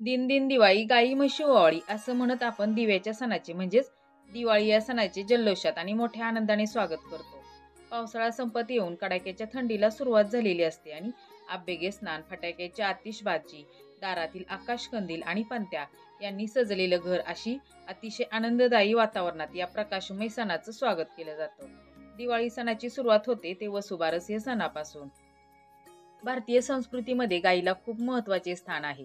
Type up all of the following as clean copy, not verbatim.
दिन दिन दिवाळी गाई म्हशी ओवाळी असं म्हणत आपण दिव्याच्या सणाचे म्हणजेच दिवाळी या सणाचे जल्लोषात आणि मोठ्या आनंदाने स्वागत करतो. पावसाळा संपत येऊन कडाक्याच्या थंडीला सुरुवात झालेली असते आणि आंबेगे स्नान, फटाक्याची आतिषबाजी, दारातील आकाशकंदील आणि पणत्या यांनी सजलेलं घर अशी अतिशय आनंददायी वातावरणात या प्रकाशमय सणाचं स्वागत केलं जातं. दिवाळी सणाची सुरुवात होते ते वसुबारस या सणापासून. भारतीय संस्कृतीमध्ये गायीला खूप महत्त्वाचे स्थान आहे.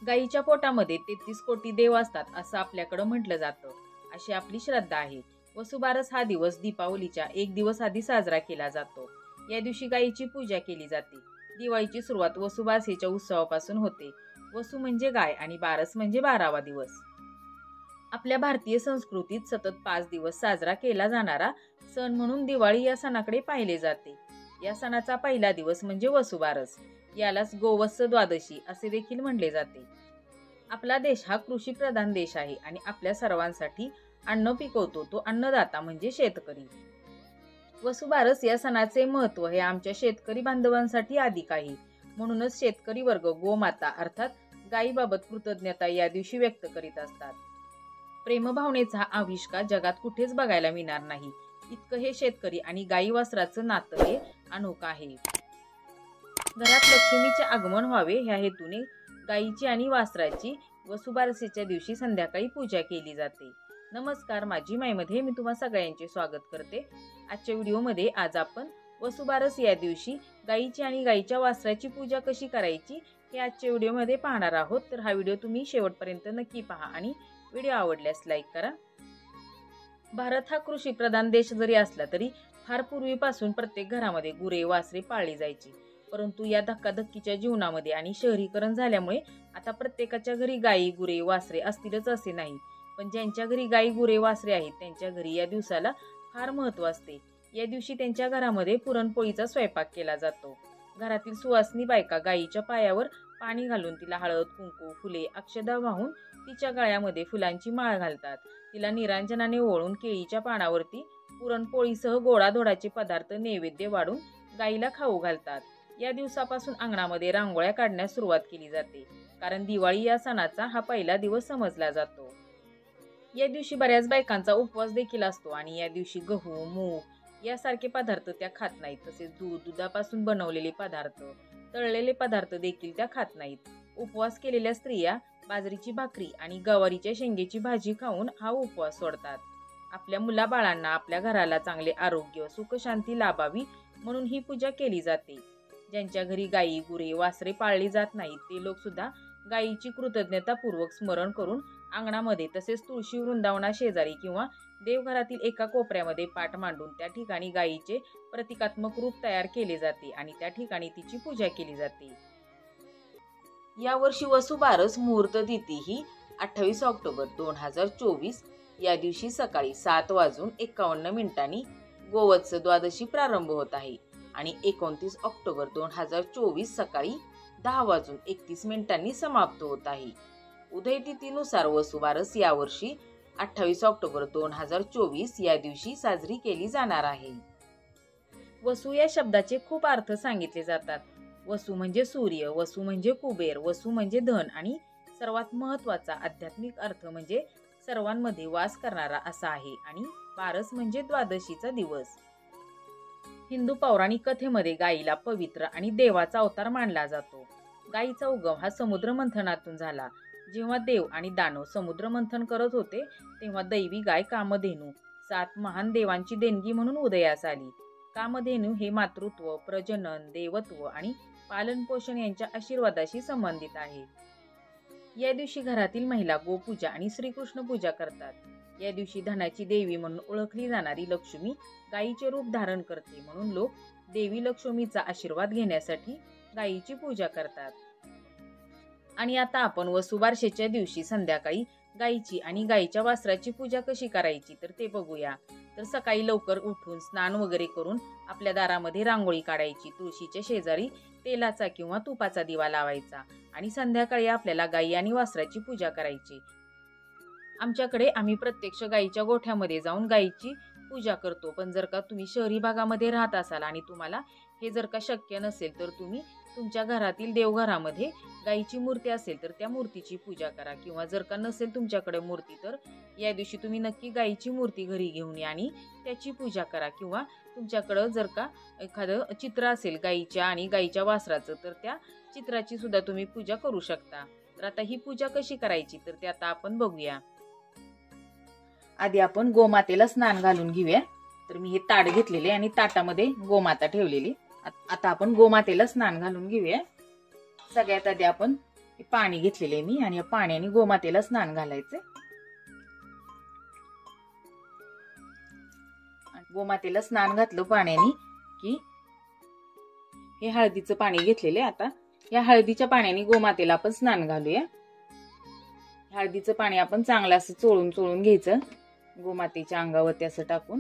गायीच्या पोटामध्ये 33 कोटी देव असतात असं आपल्याकडं म्हटलं जातं. अशी आपली श्रद्धा आहे. वसुबारस हा दिवस दीपावलीच्या एक दिवस आधी साजरा केला जातो. या दिवशी गायीची पूजा केली जाते. दिवाळीची सुरुवात वसुबारसेच्या उत्सवापासून होते. वसू म्हणजे गाय आणि बारस म्हणजे 12वा दिवस. आपल्या भारतीय संस्कृतीत सतत 5 दिवस साजरा केला जाणारा सण म्हणून दिवाळी या सणाकडे पाहिले जाते. या सणाचा पहिला दिवस म्हणजे वसुबारस. यालाच गोवत्स द्वादशी असे देखील म्हणले जाते. आपला देश हा कृषी प्रधान देश आहे आणि आपल्या सर्वांसाठी अन्न पिकवतो तो अन्नदाता म्हणजे शेतकरी. वसुबारस या सणाचे महत्त्व हे आमच्या शेतकरी बांधवांसाठी अधिक आहे. म्हणूनच शेतकरी वर्ग गोमाता अर्थात गायीबाबत कृतज्ञता या दिवशी व्यक्त करीत असतात. प्रेमभावनेचा हा आविष्कार जगात कुठेच बघायला मिळणार नाही. इतकं हे शेतकरी आणि गायी वासराचं नातं हे अनोखं आहे. घरात लक्ष्मीचे आगमन व्हावे ह्या हेतूने गायीची आणि वासराची वसुबारसेच्या दिवशी संध्याकाळी पूजा केली जाते. नमस्कार, माझी माईमध्ये मी तुम्हा सगळ्यांचे स्वागत करते. आजच्या व्हिडिओमध्ये आज आपण वसुबारस या दिवशी गायीची आणि गायीच्या वासराची पूजा कशी करायची हे आजच्या व्हिडिओमध्ये पाहणार आहोत. तर हा व्हिडिओ तुम्ही शेवटपर्यंत नक्की पहा आणि व्हिडिओ आवडल्यास लाईक करा. भारत हा कृषी प्रधान देश जरी असला तरी फार पूर्वीपासून प्रत्येक घरामध्ये गुरे वासरे पाळली जायची. परंतु या धक्काधक्कीच्या जीवनामध्ये आणि शहरीकरण झाल्यामुळे आता प्रत्येकाच्या घरी गायी गुरे वासरे असतीलच असे नाही. पण ज्यांच्या घरी गायी गुरे वासरे आहेत त्यांच्या घरी या दिवसाला फार महत्त्व असते. या दिवशी त्यांच्या घरामध्ये पुरणपोळीचा स्वयंपाक केला जातो. घरातील सुवासिनी बायका गायीच्या पायावर पाणी घालून तिला हळद कुंकू फुले अक्षदा वाहून तिच्या गळ्यामध्ये फुलांची माळ घालतात. तिला निरांजनाने ओवाळून केळीच्या पानावरती पुरणपोळीसह गोडाधोडाचे पदार्थ नैवेद्य वाढून गायीला खाऊ घालतात. या दिवसापासून अंगणामध्ये रांगोळ्या काढण्यास सुरुवात केली जाते. कारण दिवाळी या सणाचा हा पहिला दिवस समजला जातो. या दिवशी बऱ्याच बायकांचा उपवास देखील असतो आणि या दिवशी गहू मूग यासारखे पदार्थ त्या खात नाहीत. तसेच दुधापासून बनवलेले पदार्थ तळलेले पदार्थ देखील त्या खात नाहीत. उपवास केलेल्या स्त्रिया बाजरीची भाकरी आणि गवारीच्या शेंगेची भाजी खाऊन हा उपवास सोडतात. आपल्या मुलाबाळांना आपल्या घराला चांगले आरोग्य सुख शांती लाभावी म्हणून ही पूजा केली जाते. ज्यांच्या घरी गायी गुरे वासरे पाळली जात नाहीत ते लोक सुद्धा गायीची कृतज्ञतापूर्वक स्मरण करून अंगणामध्ये तसेच तुळशी वृंदावना शेजारी किंवा देवघरातील एका कोपऱ्यामध्ये पाट मांडून त्या ठिकाणी गायीचे प्रतिकात्मक रूप तयार केले जाते आणि त्या ठिकाणी तिची पूजा केली जाते. यावर्षी वसुबारस मुहूर्त तिथी ही 28 ऑक्टोबर 2024 या दिवशी सकाळी 7:51 गोवत्स द्वादशी प्रारंभ होत आहे आणि 29 ऑक्टोबर 2024 सकाळी 10:31 समाप्त होत आहे. उदय तिथीनुसार वसुबारस यावर्षी 28 ऑक्टोबर 2024 या दिवशी साजरी केली जाणार आहे. वसू या शब्दाचे खूप अर्थ सांगितले जातात. वसू म्हणजे सूर्य, वसू म्हणजे कुबेर, वसू म्हणजे धन आणि सर्वात महत्त्वाचा आध्यात्मिक अर्थ म्हणजे सर्वांमध्ये वास करणारा असा आहे आणि बारस म्हणजे द्वादशीचा दिवस. हिंदू पौराणिक कथेमध्ये गायीला पवित्र आणि देवाचा अवतार मानला जातो. गायीचा उगम हा समुद्र मंथनातून झाला. जेव्हा देव आणि दानव समुद्र मंथन करत होते तेव्हा दैवी गाय कामधेनू 7 महान देवांची देणगी म्हणून उदयास आली. कामधेनू हे मातृत्व प्रजनन देवत्व आणि पालनपोषण यांच्या आशीर्वादाशी संबंधित आहे. या दिवशी घरातील महिला गोपूजा आणि श्रीकृष्ण पूजा करतात. या दिवशी धनाची देवी म्हणून ओळखली जाणारी लक्ष्मी गायीचे रूप धारण करते म्हणून लोक देवी लक्ष्मीचा आशीर्वाद घेण्यासाठी गायीची पूजा करतात. आणि आता आपण वसुबारसेच्या दिवशी संध्याकाळी गायीची आणि गायीच्या वासराची पूजा कशी करायची तर ते बघूया. तर सकाळी लवकर उठून स्नान वगैरे करून आपल्या दारामध्ये रांगोळी काढायची. तुळशीच्या शेजारी तेलाचा किंवा तुपाचा दिवा लावायचा आणि संध्याकाळी आपल्याला गायी आणि वासराची पूजा करायची. आमच्याकडे आम्ही प्रत्यक्ष गायीच्या गोठ्यामध्ये जाऊन गायीची पूजा करतो. पण जर का तुम्ही शहरी भागामध्ये राहत असाल आणि तुम्हाला हे जर का शक्य नसेल तर तुम्ही तुमच्या घरातील देवघरामध्ये गाईची मूर्ती असेल तर त्या मूर्तीची पूजा करा, किंवा जर का नसेल तुमच्याकडे मूर्ती तर या दिवशी तुम्ही नक्की गाईची मूर्ती घरी घेऊन या आणि त्याची पूजा करा. किंवा तुमच्याकडं जर का एखादं चित्र असेल गाईच्या आणि गाईच्या वासराचं तर त्या चित्राची सुद्धा तुम्ही पूजा करू शकता. तर आता ही पूजा कशी करायची तर ते आता आपण बघूया. आधी आपण गोमातेला स्नान घालून घेऊया. तर मी हे ताट घेतलेले आणि ताटामध्ये गोमाता ठेवलेली. आता आपण गोमातेला स्नान घालून घेऊया. सगळ्यात आधी आपण पाणी घेतलेले मी आणि या पाण्याने गोमातेला स्नान घालायचे. गोमातेला स्नान घातलं पाण्याने की हे हळदीचं पाणी घेतलेले. आता या हळदीच्या पाण्याने गोमातेला आपण स्नान घालूया. हळदीचं पाणी आपण चांगलं असं चोळून चोळून घ्यायचं गोमातेच्या अंगावरती असं टाकून.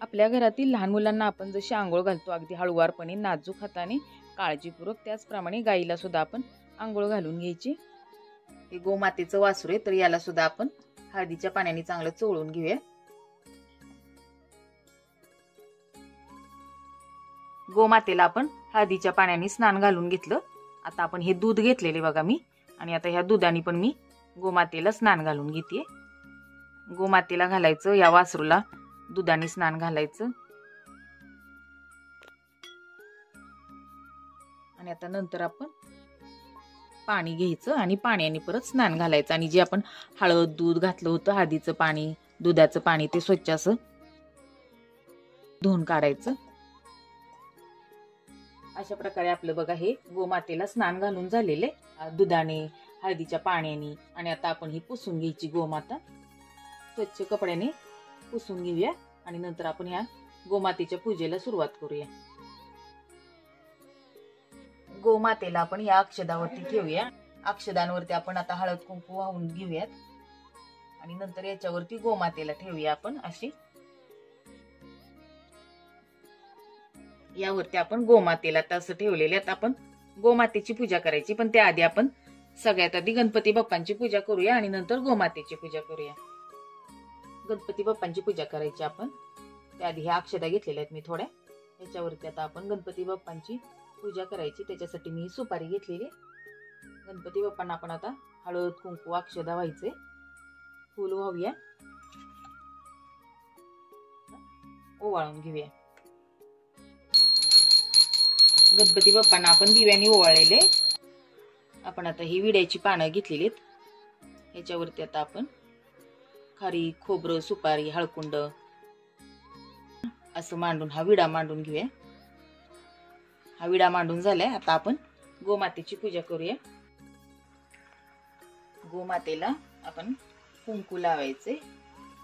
आपल्या घरातील लहान मुलांना आपण जशी आंघोळ घालतो अगदी हळुवारपणे नाजूक हाताने काळजीपूर्वक त्याचप्रमाणे गाईला सुद्धा आपण आंघोळ घालून घ्यायची. हे गोमातेचं वासरू आहे तर याला सुद्धा आपण हळदीच्या पाण्याने चांगलं चोळून घेऊया. गोमातेला आपण हळदीच्या पाण्याने स्नान घालून घेतलं. आता आपण हे दूध घेतलेले बघा मी, आणि आता ह्या दुधाने पण मी गोमातेला स्नान घालून घेते. गोमातेला घालायचं, या वासरूला दुधाने स्नान घालायचं. आणि आता नंतर आपण पाणी घ्यायचं आणि पाण्याने परत स्नान घालायचं. आणि जे आपण हळद दूध घातलं होतं, हळदीचं पाणी दुधाचं पाणी, ते स्वच्छ असं धुवून काढायचं. अशा प्रकारे आपलं बघा हे गोमातेला स्नान घालून झालेले दुधाने हळदीच्या पाण्याने. आणि आता आपण ही पुसून घ्यायची गोमाता. स्वच्छ कपड्याने पुसून घेऊया आणि नंतर आपण ह्या गोमातेच्या पूजेला सुरुवात करूया. गोमातेला आपण या अक्षदावरती ठेवूया. अक्षदांवरती आपण आता हळद कुंकू वाहून घेऊयात आणि नंतर याच्यावरती गोमातेला ठेवूया आपण अशी. यावरती आपण गोमातेला तसं ठेवलेले. आता आपण गोमातेची पूजा करायची, पण त्याआधी आपण सगळ्यात आधी गणपती बाप्पांची पूजा करूया आणि नंतर गोमातेची पूजा करूया. गणपती बाप्पांची पूजा करायची आपण. त्याआधी ह्या अक्षदा घेतलेल्या आहेत मी थोड्या. याच्यावरती आता आपण गणपती बाप्पांची पूजा करायची. त्याच्यासाठी मी सुपारी घेतलेली. गणपती बाप्पांना आपण आता हळद कुंकू अक्षदा व्हायचे, फुल वाहूया, ओवाळून घेऊया. गणपती बाप्पांना आपण दिव्याने ओवाळलेले. आपण आता ही विड्याची पानं घेतलेली आहेत. ह्याच्यावरती आता आपण खारी खोबरं सुपारी हळकुंड असं मांडून हा विडा मांडून घेऊया. हा विडा मांडून झालाय. आता आपण गोमातेची पूजा करूया. गोमातेला आपण कुंकू लावायचे.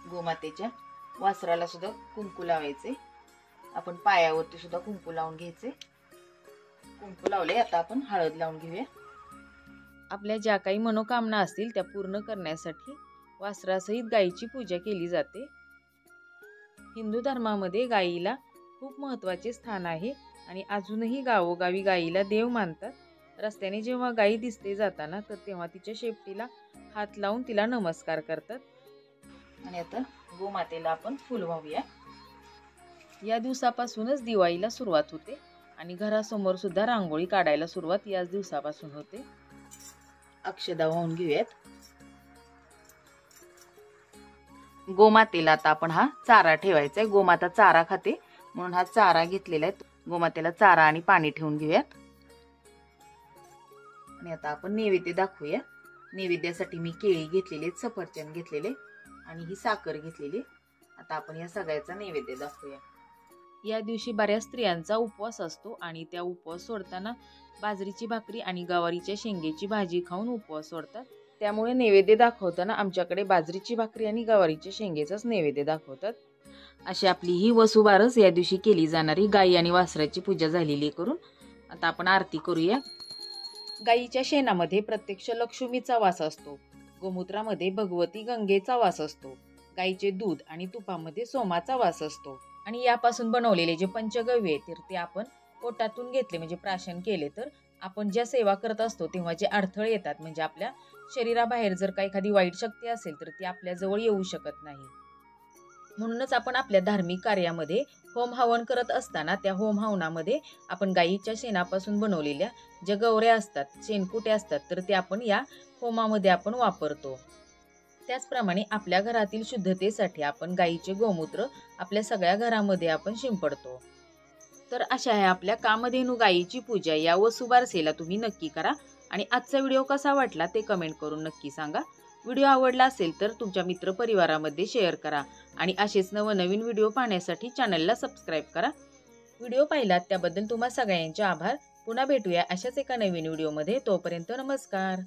गोमातेच्या वासराला सुद्धा कुंकू लावायचे. आपण पायावरती सुद्धा कुंकू लावून घ्यायचे. कुंकू लावले. आता आपण हळद लावून घेऊया. आपल्या ज्या काही मनोकामना असतील त्या पूर्ण करण्यासाठी वासरासहित गायीची पूजा केली जाते. हिंदू धर्मामध्ये गायीला खूप महत्त्वाचे स्थान आहे आणि अजूनही गावोगावी गायीला देव मानतात. रस्त्याने जेव्हा गायी दिसते जाताना तर तेव्हा तिच्या शेपटीला हात लावून तिला नमस्कार करतात. आणि आता गोमातेला आपण फुल वाहूया. या दिवसापासूनच दिवाळीला सुरुवात होते आणि घरासमोर सुद्धा रांगोळी काढायला सुरुवात याच दिवसापासून होते. अक्षदा वाहून घेऊयात. गोमातेला आता आपण हा चारा ठेवायचा आहे. गोमाता चारा खाते म्हणून हा चारा घेतलेला आहे. गोमातेला चारा आणि पाणी ठेवून घेऊयात. आणि आता आपण नैवेद्य दाखवूया. नैवेद्यासाठी मी केळी घेतलेले, सफरचंद घेतलेले आणि ही साखर घेतलेली. आता आपण या सगळ्याचा नैवेद्य दाखवूया. या दिवशी बऱ्याच स्त्रियांचा उपवास असतो आणि त्या उपवास सोडताना बाजरीची भाकरी आणि गवारीच्या शेंगेची भाजी खाऊन उपवास सोडतात. त्यामुळे नैवेद्य दाखवताना आमच्याकडे बाजरीची भाकरी आणि गवारीच्या शेंगेचाच नैवेद्य दाखवतात. अशी आपली ही वसुबारस या दिवशी केली जाणारी गाई आणि वासराची पूजा झालेली करून आता आपण आरती करूया. गाईच्या शेणामध्ये प्रत्यक्ष लक्ष्मीचा वास असतो. गोमूत्रामध्ये भगवती गंगेचा वास असतो. गाईचे दूध आणि तुपामध्ये सोमाचा वास असतो. आणि यापासून बनवलेले जे पंचगव्य आहेत तर ते आपण पोटातून घेतले म्हणजे प्राशन केले तर आपण ज्या सेवा करत असतो तेव्हा जे अडथळे येतात म्हणजे आपल्या शरीराबाहेर जर का एखादी वाईट शक्ती असेल तर ती आपल्या जवळ येऊ शकत नाही. म्हणूनच आपण आपल्या धार्मिक कार्यामध्ये होम हवन करत असताना त्या होम हवनामध्ये आपण गायीच्या शेणापासून बनवलेल्या ज्या गवऱ्या असतात, शेणकुटे असतात, तर ते आपण या होमामध्ये आपण वापरतो. त्याचप्रमाणे आपल्या घरातील शुद्धतेसाठी आपण गायीचे गोमूत्र आपल्या सगळ्या घरामध्ये आपण शिंपडतो. तर अशा आहे आपल्या कामधेनू गायीची पूजा या वसुबारसेला तुम्ही नक्की करा. आणि आजचा व्हिडिओ कसा वाटला ते कमेंट करून नक्की सांगा. व्हिडिओ आवडला असेल तर तुमच्या मित्रपरिवारामध्ये शेअर करा आणि असेच नवनवीन व्हिडिओ पाहण्यासाठी चॅनलला सबस्क्राईब करा. व्हिडिओ पाहिलात त्याबद्दल तुम्हा सगळ्यांचे आभार. पुन्हा भेटूया अशाच एका नवीन व्हिडिओमध्ये. तोपर्यंत नमस्कार.